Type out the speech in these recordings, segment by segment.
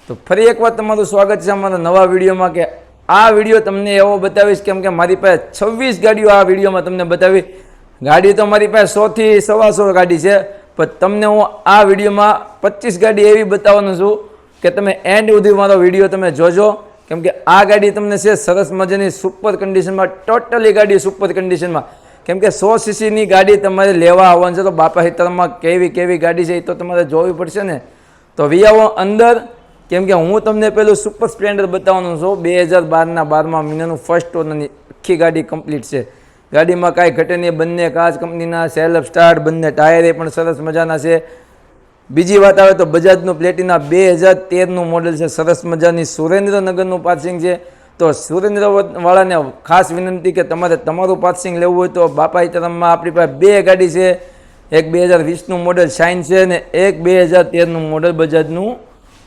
તો ફરી એકવાર તમારું સ્વાગત છે અમારા નવા વિડીયોમાં કે આ વિડીયો તમને એવો બતાવીશ કેમ કે મારી પાસે 26 ગાડીઓ આ વિડીયોમાં તમને બતાવી. ગાડી તો મારી પાસે 100 થી 125 ગાડી છે, પણ તમને હું આ વિડીયોમાં 25 ગાડી એવી બતાવવાનું છું કે તમે એન્ડ સુધી મારો વિડીયો તમે જોજો. કેમ કે આ ગાડી તમને છે સરસ મજાની સુપર કન્ડિશનમાં, ટોટલી ગાડી સુપર કન્ડિશનમાં. કેમ કે 100 સીસીની ગાડી તમારે લેવા આવવાની છે તો બાપા હિતરમાં કેવી ગાડી છે એ તો તમારે જોવી પડશે ને. તો વિયાવો અંદર. કેમ કે હું તમને પેલું સુપર સ્પ્લેન્ડર બતાવવાનું છું. 2012ના 12મા મહિનાનું ફર્સ્ટ ઓનરની આખી ગાડી કમ્પ્લીટ છે. ગાડીમાં કાંઈ ઘટે નહીં. બંને કાચ કંપનીના, સેલ્ફ સ્ટાર્ટ, બંને ટાયરે પણ સરસ મજાના છે. બીજી વાત આવે તો બજાજનું પ્લેટિના 2013નું મોડેલ છે. સરસ મજાની સુરેન્દ્રનગરનું પાર્સિંગ છે. તો સુરેન્દ્રવાળાને ખાસ વિનંતી કે તમારે તમારું પાર્સિંગ લેવું હોય તો બાપા હિતરામમાં આપણી પાસે બે ગાડી છે. એક 2020નું મોડેલ શાઇન છે અને એક 2013નું મોડેલ બજાજનું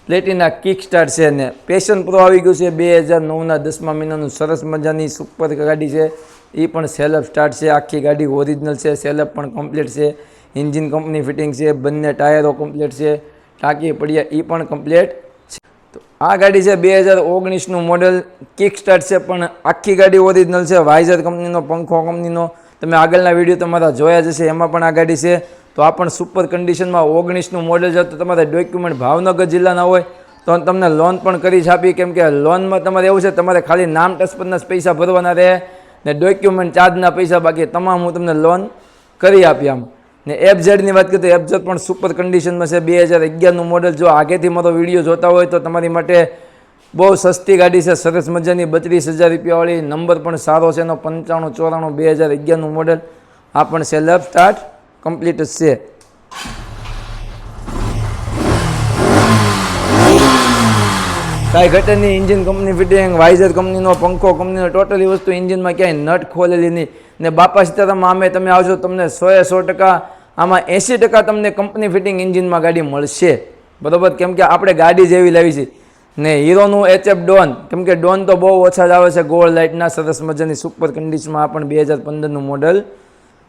પ્લેટિના કિક સ્ટાર્ટ છે. ને પેશન પ્રો આવી ગયું છે 2009ના 10મા મહિનાનું. સરસ મજાની સુપર ગાડી છે. એ પણ સેલ્ફ સ્ટાર્ટ છે. આખી ગાડી ઓરિજિનલ છે. સેલ્ફ પણ કમ્પ્લીટ છે. એન્જિન કંપની ફિટિંગ છે. બંને ટાયરો કમ્પ્લીટ છે. ટાંકી પડ્યા એ પણ કમ્પ્લીટ છે. તો આ ગાડી છે 2019નું મોડેલ કિક સ્ટાર્ટ છે, પણ આખી ગાડી ઓરિજિનલ છે. વાઇઝર કંપનીનો, પંખો કંપનીનો. તમે આગળના વિડીયો તમારા જોયા જશે, એમાં પણ આ ગાડી છે. તો આ પણ સુપર કન્ડિશનમાં 19નું મોડેલ છે. તો તમારે ડોક્યુમેન્ટ ભાવનગર જિલ્લાના હોય તો તમને લોન પણ કરી છાપી. કેમ કે લોનમાં તમારે એવું છે, તમારે ખાલી નામ ટસપરના પૈસા ભરવાના રહે ને ડોક્યુમેન્ટ ચાર્જના પૈસા, બાકી તમામ હું તમને લોન કરી આપી. આમ ને એફઝેડની વાત કરીએ તો એફઝેડ પણ સુપર કન્ડિશનમાં છે. 2011નું મોડેલ. જો આગેથી મારો વિડીયો જોતા હોય તો તમારી માટે બહુ સસ્તી ગાડી છે. સરસ મજાની 32,000 રૂપિયાવાળી. નંબર પણ સારો છે એનો 9594 2011નું મોડેલ. આ પણ સેલ્ફ સ્ટાર્ટ કમ્પ્લીટ જ છે. કાંઈ ઘટે નહીં. એન્જિન કંપની ફિટિંગ, વાઇઝર કંપનીનો, પંખો કંપનીનો, ટોટલી વસ્તુ એન્જિનમાં ક્યાંય નટ ખોલેલી નહીં. ને બાપા સીતારામમાં આમે તમે આવશો તમને 100% આમાં 80% તમને કંપની ફિટિંગ એન્જિનમાં ગાડી મળશે. બરાબર. કેમ કે આપણે ગાડી જેવી લાવી છે. ને હીરોનું HF ડોન. કેમ કે ડોન તો બહુ ઓછા જ આવે છે. ગોલ્ડ લાઇટના સરસ મજાની સુપર કન્ડિશનમાં. આ પણ 2015નું મોડલ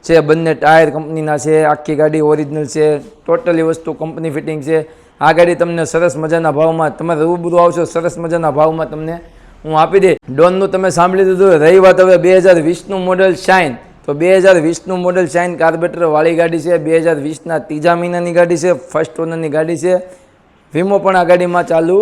છે. બંને ટાયર કંપનીના છે. આખી ગાડી ઓરિજિનલ છે. ટોટલી વસ્તુ કંપની ફિટિંગ છે. આ ગાડી તમને સરસ મજાના ભાવમાં, તમે રૂબરૂ આવશો સરસ મજાના ભાવમાં તમને હું આપી દે. ડોનનું તમે સાંભળી દીધું. રહી વાત હવે 2020નું મોડેલ શાઇન. તો 2020નું મોડેલ શાઇન કાર્બેટરવાળી ગાડી છે. 2020ના 3જા મહિનાની ગાડી છે. ફર્સ્ટ ઓનરની ગાડી છે. વીમો પણ આ ગાડીમાં ચાલુ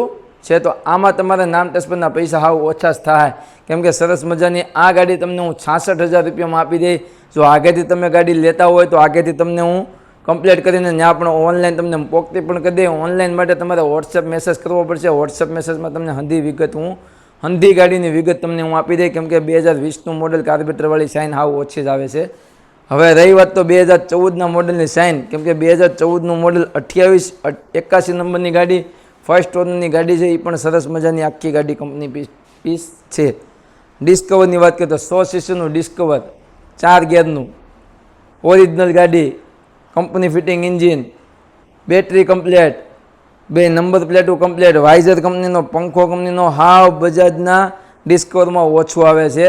છે. તો આમાં તમારે નામ ટસપરના પૈસા હાવ ઓછા જ થાય. કેમ કે સરસ મજાની આ ગાડી તમને હું 66,000 રૂપિયામાં આપી દઈ. જો આગેથી તમે ગાડી લેતા હોય તો આગેથી તમને હું કમ્પ્લીટ કરીને ત્યાં પણ ઓનલાઈન તમને પોકતી પણ કરી દઈએ. ઓનલાઈન માટે તમારે વોટ્સએપ મેસેજ કરવો પડશે. વોટ્સએપ મેસેજમાં તમને હંધી ગાડીની વિગત તમને હું આપી દઈ. કેમ કે 2020નું મોડેલ કાર્બેટરવાળી શાઇન હાવ ઓછી જ આવે છે. હવે રહી વાત તો 2014ના મોડેલની શાઇન. કેમ કે 2014નું મોડેલ 2881 નંબરની ગાડી, ફર્સ્ટ ઓનરની ગાડી છે. એ પણ સરસ મજાની આખી ગાડી કંપની પીસ છે. ડિસ્કવરની વાત કરીએ તો 100 સીસીનું ડિસ્કવર, 4 ગિયરનું ઓરિજિનલ ગાડી, company fitting engine, battery complete, બે નંબર પ્લેટો કમ્પ્લેટ, વાઇઝર કંપનીનો, પંખો કંપનીનો. હાવ બજાજના ડિસ્કવરમાં ઓછું આવે છે.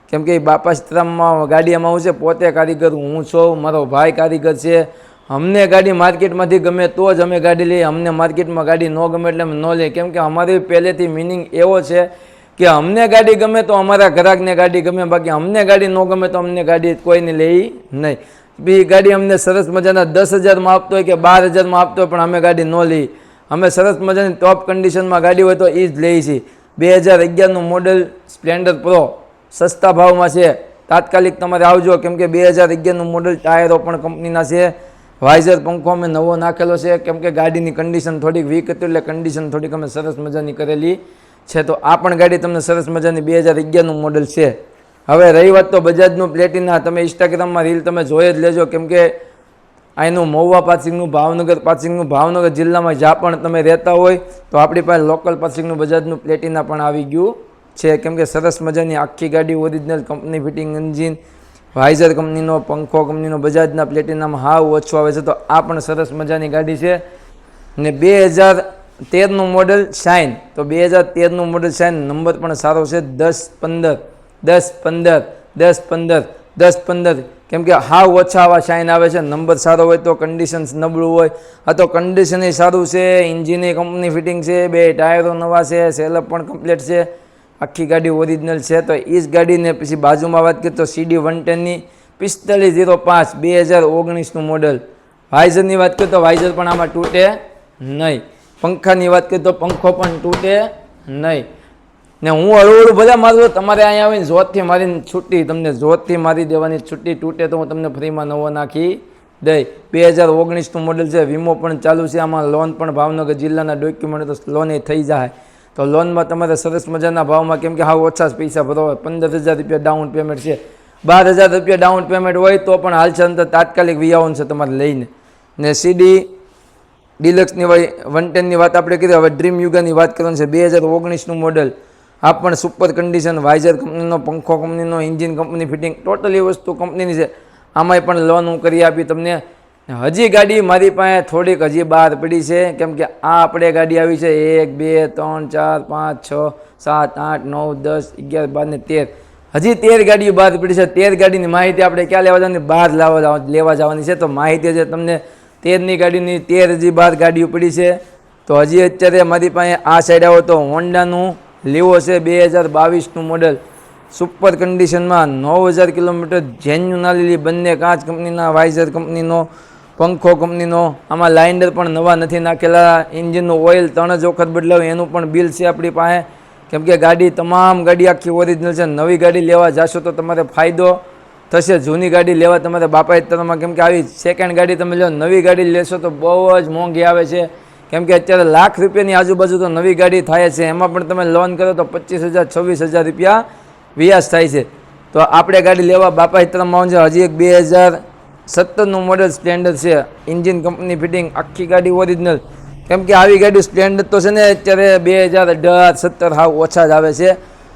કેમ કે બાપા સીતારામમાં ગાડીમાં હું છે પોતે કારીગર, હું છું, મારો ભાઈ કારીગર છે. અમને ગાડી માર્કેટમાંથી ગમે તો જ અમે ગાડી લઈએ. અમને માર્કેટમાં ગાડી ન ગમે એટલે અમે ન લઈએ. કેમ કે અમારી પહેલેથી મિનિંગ એવો છે કે અમને ગાડી ગમે તો અમારા ગ્રાહકને ગાડી ગમે, બાકી અમને ગાડી ન ગમે તો અમને ગાડી કોઈને લેવી નહીં. બી ગાડી અમને સરસ મજાના 10,000માં આપતો હોય કે 12,000માં આપતો હોય પણ અમે ગાડી ન લઈએ. અમે સરસ મજાની ટોપ કન્ડિશનમાં ગાડી હોય તો એ જ લઈએ છીએ. 2011નું મોડેલ સ્પ્લેન્ડર પ્રો સસ્તા ભાવમાં છે. તાત્કાલિક તમારે આવજો. કેમ કે 2011નું મોડેલ ટાયરો પણ કંપનીના છે. વાઇઝર પંખો અમે નવો નાખેલો છે. કેમ કે ગાડીની કન્ડિશન થોડીક વીક હતી એટલે કન્ડિશન થોડીક અમે સરસ મજાની કરેલી છે. તો આ પણ ગાડી તમને સરસ મજાની 2011નું મોડેલ છે. હવે રહી વાત તો બજાજનું પ્લેટિના. તમે ઇન્સ્ટાગ્રામમાં રીલ તમે જોઈ જ લેજો. કેમ કે અહીંનું મહુવા પાર્સિંગનું, ભાવનગર જિલ્લામાં જ્યાં પણ તમે રહેતા હોય તો આપણી પાસે લોકલ પાર્સિંગનું બજાજનું પ્લેટિના પણ આવી ગયું છે. કેમ કે સરસ મજાની આખી ગાડી ઓરિજિનલ કંપની ફિટિંગ એન્જિન, વાઇઝર કંપનીનો, પંખો કંપનીનો, બજાજના પ્લેટિનામાં હાવ ઓછું આવે છે. તો આ પણ સરસ મજાની ગાડી છે. ને 2013નું મોડેલ શાઇન. તો 2013નું મોડેલ શાઇન. નંબર પણ સારો છે. 10-15 10-15, કેમ કે હાવ ઓછા આવા શાઇન આવે છે. નંબર સારો હોય તો કન્ડિશન નબળું હોય, આ તો કન્ડિશન સારું છે, એન્જિન કંપની ફિટિંગ છે, 2 ટાયરો નવા છે, સેલઅપ પણ કમ્પ્લીટ છે, આખી ગાડી ઓરિજિનલ છે. તો એ જ ગાડીને પછી બાજુમાં વાત કરીએ તો CD 110ની 4505 2019નું મોડલ. વાઇઝરની વાત કરીએ તો વાઇઝર પણ આમાં તૂટે નહીં. પંખાની વાત કરીએ તો પંખો પણ તૂટે નહીં. ને હું હળવું ભલે મારું, તમારે અહીંયા આવીને જોતથી મારીને છૂટી, તમને જોતથી મારી દેવાની છૂટી. તૂટે તો હું તમને ફ્રીમાં નવો નાખી દઈ. 2019નું મોડલ છે, વીમો પણ ચાલુ છે. આમાં લોન પણ ભાવનગર જિલ્લાના ડોક્યુમેન્ટ તો લોન થઈ જાય. તો લોનમાં તમારે સરસ મજાના ભાવમાં, કેમ કે હાવ ઓછા જ પૈસા ભરવા હોય, 15,000 રૂપિયા ડાઉન પેમેન્ટ છે, 12,000 રૂપિયા ડાઉન પેમેન્ટ હોય તો પણ હાલ છે. અંદર તાત્કાલિક વિયાવન છે તમારે લઈને. ને CD ડિલક્સની 110ની વાત આપણે કરી. હવે ડ્રીમ યુગાની વાત કરવાની છે. 2019નું મોડલ, આ પણ સુપર કન્ડિશન. વાઇઝર કંપનીનો, પંખો કંપનીનો, એન્જિન કંપની ફિટિંગ, ટોટલી વસ્તુ કંપનીની છે. આમાંય પણ લોન હું કરી આપી તમને. હજી ગાડી મારી પાસે થોડીક હજી બહાર પડી છે, કેમ કે આ આપણે ગાડી આવી છે 1 2 3 4 5 6 7 8 9 10 11 12 ને 13, હજી 13 ગાડીઓ બહાર પડી છે. 13 ગાડીની માહિતી આપણે ક્યાં લેવા જવાની? બહાર લેવા જવાની છે. તો માહિતી છે તમને 13ની ગાડીની, 13 હજી બહાર ગાડીઓ પડી છે. તો હજી અત્યારે મારી પાસે આ સાઈડ આવો તો હોન્ડાનું લીવો છે, 2022નું મોડલ, સુપર કન્ડિશનમાં, 9000 કિલોમીટર જેન્યુન આલેલી, બંને કાચ કંપનીના, વાઇઝર કંપનીનો, પંખો કંપનીનો. આમાં લાઇન્ડર પણ નવા નથી નાખેલા. એન્જિનનું ઓઇલ 3 જ વખત બદલાવ્યું, એનું પણ બિલ છે આપણી પાસે. કેમ કે ગાડી, તમામ ગાડી આખી ઓરિજિનલ છે. નવી ગાડી લેવા જશો તો તમારે ફાયદો થશે. જૂની ગાડી લેવા તમારે બાપા તરમાં, કેમ કે આવી સેકન્ડ ગાડી તમે લો, નવી ગાડી લેશો તો બહુ જ મોંઘી આવે છે. કેમ કે અત્યારે લાખ રૂપિયાની આજુબાજુ તો નવી ગાડી થાય છે. એમાં પણ તમે લોન કરો તો 25,000 26,000 રૂપિયા વ્યાજ થાય છે. તો આપણે ગાડી લેવા બાપા તરમાં છે. હજી એક 2017નું મોડલ સ્પ્લેન્ડર છે, એન્જિન કંપની ફિટિંગ, આખી ગાડી ઓરિજિનલ. કેમ કે આવી ગાડી સ્પ્લેન્ડર તો છે ને અત્યારે 2018-17 હાવ ઓછા જ આવે છે.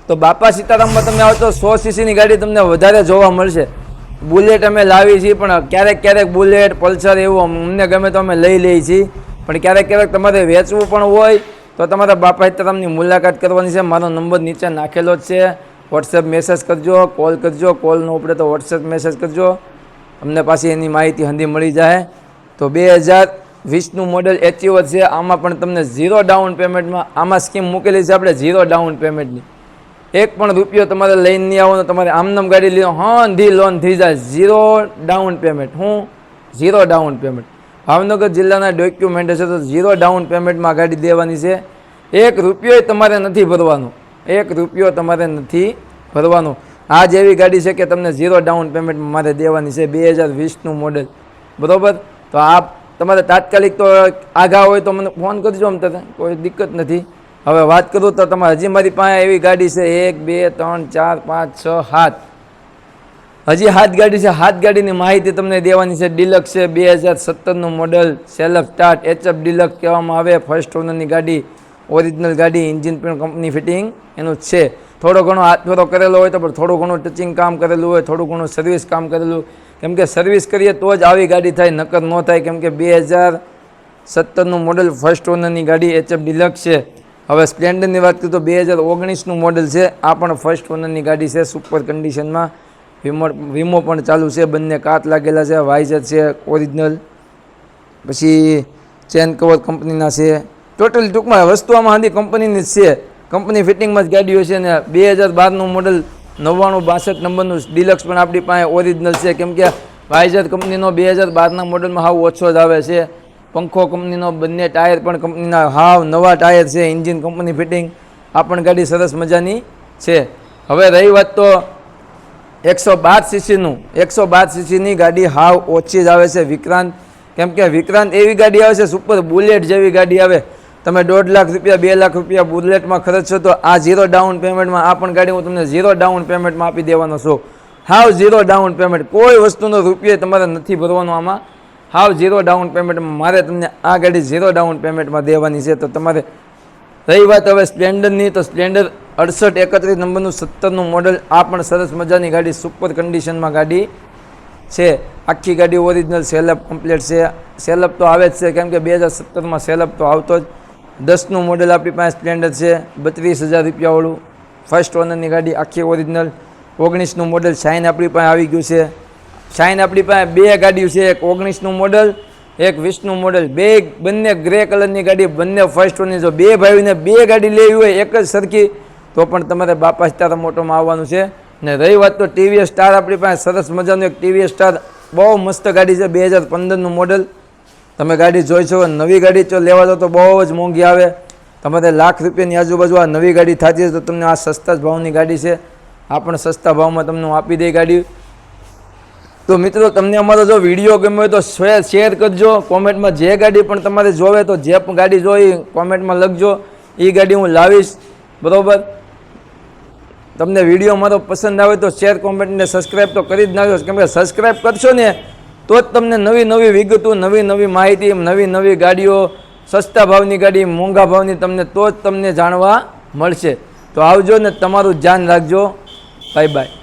તો બાપા સીતારામમાં તમે આવો તો 100 સીસીની ગાડી તમને વધારે જોવા મળશે. બુલેટ અમે લાવી છીએ, પણ ક્યારેક બુલેટ, પલ્સર એવું અમને ગમે તો અમે લઈ લઈએ છીએ. પણ ક્યારેક તમારે વેચવું પણ હોય તો તમારા બાપા સીતારામની મુલાકાત કરવાની છે. મારો નંબર નીચે નાખેલો જ છે. વોટ્સએપ મેસેજ કરજો, કોલ કરજો. કોલ ન ઉપડે તો વોટ્સએપ મેસેજ કરજો, અમને પાછી એની માહિતી હંધી મળી જાય. તો 2020નું મોડલ એચીવર છે. આમાં પણ તમને 0 ડાઉન પેમેન્ટમાં, આમાં સ્કીમ મૂકેલી છે આપણે 0 ડાઉન પેમેન્ટની. 1 પણ રૂપિયો તમારે લઈને નહીં આવો, તમારે આમનામ ગાડી લીધો ધી લોન થઈ જાય. 0 ડાઉન પેમેન્ટ. હું 0 ડાઉન પેમેન્ટ. ભાવનગર જિલ્લાના ડોક્યુમેન્ટ છે તો 0 ડાઉન પેમેન્ટમાં ગાડી દેવાની છે. 1 રૂપિયો તમારે નથી ભરવાનો. 1 રૂપિયો તમારે નથી ભરવાનો. આ જેવી ગાડી છે કે તમને 0 ડાઉન પેમેન્ટમાં મારે દેવાની છે. 2020નું મોડલ, બરાબર. તો આ તમારે તાત્કાલિક તો આઘા હોય તો મને ફોન કરજો, આમ તો કોઈ દિક્કત નથી. હવે વાત કરું તો તમારે હજી મારી પાસે એવી ગાડી છે 1 2 3 4 5 6 7, હજી 7 ગાડી છે. 7 ગાડીની માહિતી તમને દેવાની છે. ડિલક્સ છે, 2017નું model, self start, HF deluxe કહેવામાં આવે. ફર્સ્ટ ઓનરની ગાડી, ઓરિજિનલ ગાડી, એન્જિન પણ કંપની ફિટિંગ એનું છે. થોડો ઘણો હાથફેરો કરેલો હોય તો, પણ થોડું ઘણું ટચિંગ કામ કરેલું હોય, થોડું ઘણું સર્વિસ કામ કરેલું. કેમ કે સર્વિસ કરીએ તો જ આવી ગાડી થાય, નકર ન થાય. કેમ કે 2017નું મોડલ, ફર્સ્ટ ઓનરની ગાડી, HF ડિલક્સ છે. હવે સ્પ્લેન્ડરની વાત કરીએ તો 2019નું મોડલ છે. આ પણ ફર્સ્ટ ઓનરની ગાડી છે, સુપર કન્ડિશનમાં. વીમો પણ ચાલુ છે, બંને કાચ લાગેલા છે, વાઇઝર છે ઓરિજિનલ, પછી ચેન કવર કંપનીના છે. ટોટલ ટૂંકમાં વસ્તુ આમાં હાંધી કંપનીની જ છે, કંપની ફિટિંગમાં જ ગાડીઓ છે. ને 2012નું મોડલ, 9962 નંબરનું ડિલક્સ પણ આપણી પાસે ઓરિજિનલ છે. કેમ કે વાઇઝર કંપનીનો 2012ના મોડલમાં હાવ ઓછો જ આવે છે. પંખો કંપનીનો, બંને ટાયર પણ કંપનીના હાવ નવા ટાયર છે, એન્જિન કંપની ફિટિંગ. આ પણ ગાડી સરસ મજાની છે. હવે રહી વાત તો 112 સીસીનું, 112 સીસીની ગાડી હાવ ઓછી જ આવે છે, વિક્રાંત. કેમ કે વિક્રાંત એવી ગાડી આવે છે, સુપર બુલેટ જેવી ગાડી આવે. તમે 1.5 લાખ રૂપિયા 2 લાખ રૂપિયા બુલેટમાં ખર્ચશો તો આ 0 ડાઉન પેમેન્ટમાં, આ પણ ગાડી હું તમને 0 ડાઉન પેમેન્ટમાં આપી દેવાનો છું. હાવ 0 ડાઉન પેમેન્ટ, કોઈ વસ્તુનો રૂપિયો તમારે નથી ભરવાનો આમાં. હાવ 0 ડાઉન પેમેન્ટમાં મારે તમને આ ગાડી 0 ડાઉન પેમેન્ટમાં દેવાની છે. તો તમારે રહી વાત હવે સ્પ્લેન્ડરની, તો સ્પ્લેન્ડર 6831 નંબરનું 17નું મોડલ, આ પણ સરસ મજાની ગાડી, સુપર કન્ડિશનમાં ગાડી છે. આખી ગાડી ઓરિજિનલ, સેલઅપ કમ્પ્લીટ છે. સેલઅપ તો આવે જ છે, કેમ કે 2017માં સેલઅપ તો આવતો જ. 10નું મોડલ આપણી પાસે સ્પ્લેન્ડર છે, 32,000 રૂપિયાવાળું, ફર્સ્ટ ઓનરની ગાડી, આખી ઓરિજિનલ. 19નું મોડલ શાઇન આપણી પાસે આવી ગયું છે. શાઇન આપણી પાસે 2 ગાડીઓ છે, એક 19નું મોડલ, એક 20નું મોડલ. બંને ગ્રે કલરની ગાડી, બંને ફર્સ્ટ ઓનની. જો 2 ભાઈઓને 2 ગાડી લેવી હોય એક જ સરખી તો પણ તમારે બાપા સીતારામ મોટરમાં આવવાનું છે. ને રહી વાત તો ટીવીએસ સ્ટાર આપણી પાસે સરસ મજાનું એક ટીવીએસ સ્ટાર બહુ મસ્ત ગાડી છે, 2015નું મોડલ. તમે ગાડી જોઈ છો. નવી ગાડી તો લેવા દો તો બહુ જ મોંઘી આવે. તમારે ₹1,00,000ની આજુબાજુ આ નવી ગાડી થતી હોય તો તમને આ સસ્તા જ ભાવની ગાડી છે. આ પણ સસ્તા ભાવમાં તમને આપી દે ગાડી. તો મિત્રો તમને અમારો જો વિડીયો ગમ્યો હોય તો શેર કરજો. કોમેન્ટમાં જે ગાડી પણ તમારે જોવે તો જે પણ ગાડી જોઈ કોમેન્ટમાં લખજો, એ ગાડી હું લાવીશ. બરાબર. તમને વિડીયો મારો પસંદ આવે તો શેર, કોમેન્ટ ને સબસ્ક્રાઈબ તો કરી જ નાખજો. કેમ કે સબસ્ક્રાઈબ કરશો ને તો જ તમને નવી નવી વિગતો, નવી નવી માહિતી, નવી નવી ગાડીઓ, સસ્તા ભાવની ગાડી, મોંઘા ભાવની તમને તો જ તમને જાણવા મળશે. તો આવજો ને તમારું ધ્યાન રાખજો. Bye bye.